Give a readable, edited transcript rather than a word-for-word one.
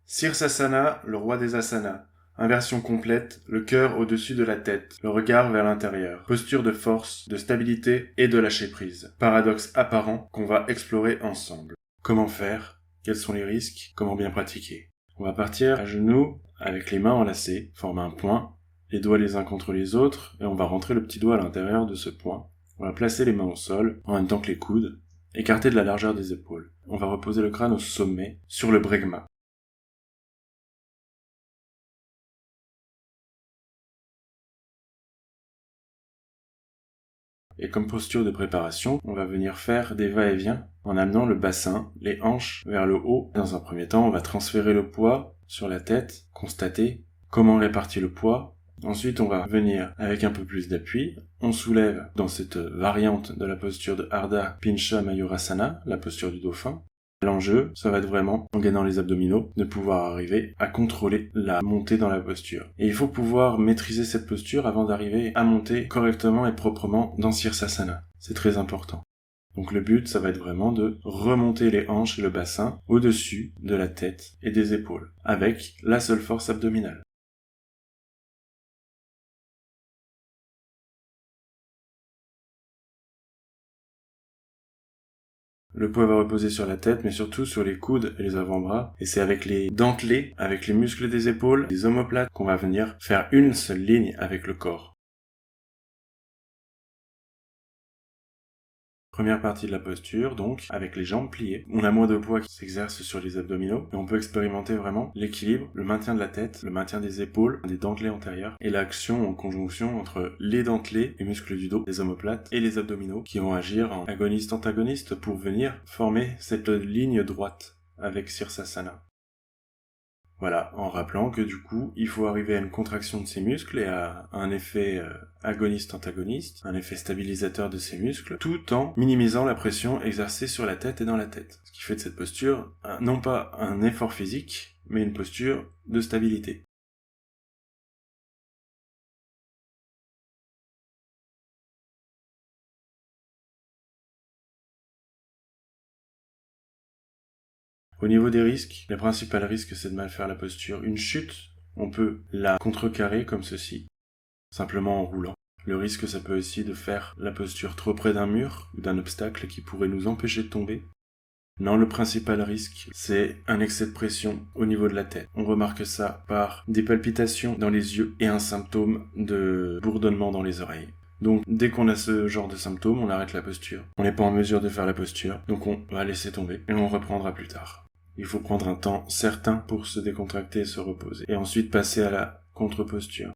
Sirsasana, le roi des asanas. Inversion complète, le cœur au-dessus de la tête, le regard vers l'intérieur. Posture de force, de stabilité et de lâcher prise. Paradoxe apparent qu'on va explorer ensemble. Comment faire? Quels sont les risques? Comment bien pratiquer? On va partir à genoux, avec les mains enlacées, former un point, les doigts les uns contre les autres, et on va rentrer le petit doigt à l'intérieur de ce point. On va placer les mains au sol, en même temps que les coudes, écartés de la largeur des épaules. On va reposer le crâne au sommet, sur le bregma. Et comme posture de préparation, on va venir faire des va-et-vient en amenant le bassin, les hanches vers le haut. Dans un premier temps, on va transférer le poids sur la tête, constater comment on répartit le poids. Ensuite, on va venir avec un peu plus d'appui. On soulève dans cette variante de la posture de Ardha Pincha Mayurasana, la posture du dauphin. L'enjeu, ça va être vraiment, en gainant les abdominaux, de pouvoir arriver à contrôler la montée dans la posture. Et il faut pouvoir maîtriser cette posture avant d'arriver à monter correctement et proprement dans Sirsasana. C'est très important. Donc le but, ça va être vraiment de remonter les hanches et le bassin au-dessus de la tête et des épaules, avec la seule force abdominale. Le poids va reposer sur la tête, mais surtout sur les coudes et les avant-bras. Et c'est avec les dentelés, avec les muscles des épaules, les omoplates, qu'on va venir faire une seule ligne avec le corps. Première partie de la posture, donc, avec les jambes pliées. On a moins de poids qui s'exerce sur les abdominaux, et on peut expérimenter vraiment l'équilibre, le maintien de la tête, le maintien des épaules, des dentelés antérieurs, et l'action en conjonction entre les dentelés, les muscles du dos, les omoplates, et les abdominaux, qui vont agir en agoniste-antagoniste pour venir former cette ligne droite avec Sirsasana. Voilà, en rappelant que du coup, il faut arriver à une contraction de ces muscles et à un effet agoniste-antagoniste, un effet stabilisateur de ces muscles, tout en minimisant la pression exercée sur la tête et dans la tête. Ce qui fait de cette posture, non pas un effort physique, mais une posture de stabilité. Au niveau des risques, le principal risque c'est de mal faire la posture. Une chute, on peut la contrecarrer comme ceci, simplement en roulant. Le risque, ça peut aussi de faire la posture trop près d'un mur ou d'un obstacle qui pourrait nous empêcher de tomber. Non, le principal risque, c'est un excès de pression au niveau de la tête. On remarque ça par des palpitations dans les yeux et un symptôme de bourdonnement dans les oreilles. Donc, dès qu'on a ce genre de symptômes, on arrête la posture. On n'est pas en mesure de faire la posture, donc on va laisser tomber et on reprendra plus tard. Il faut prendre un temps certain pour se décontracter et se reposer. Et ensuite passer à la contre-posture.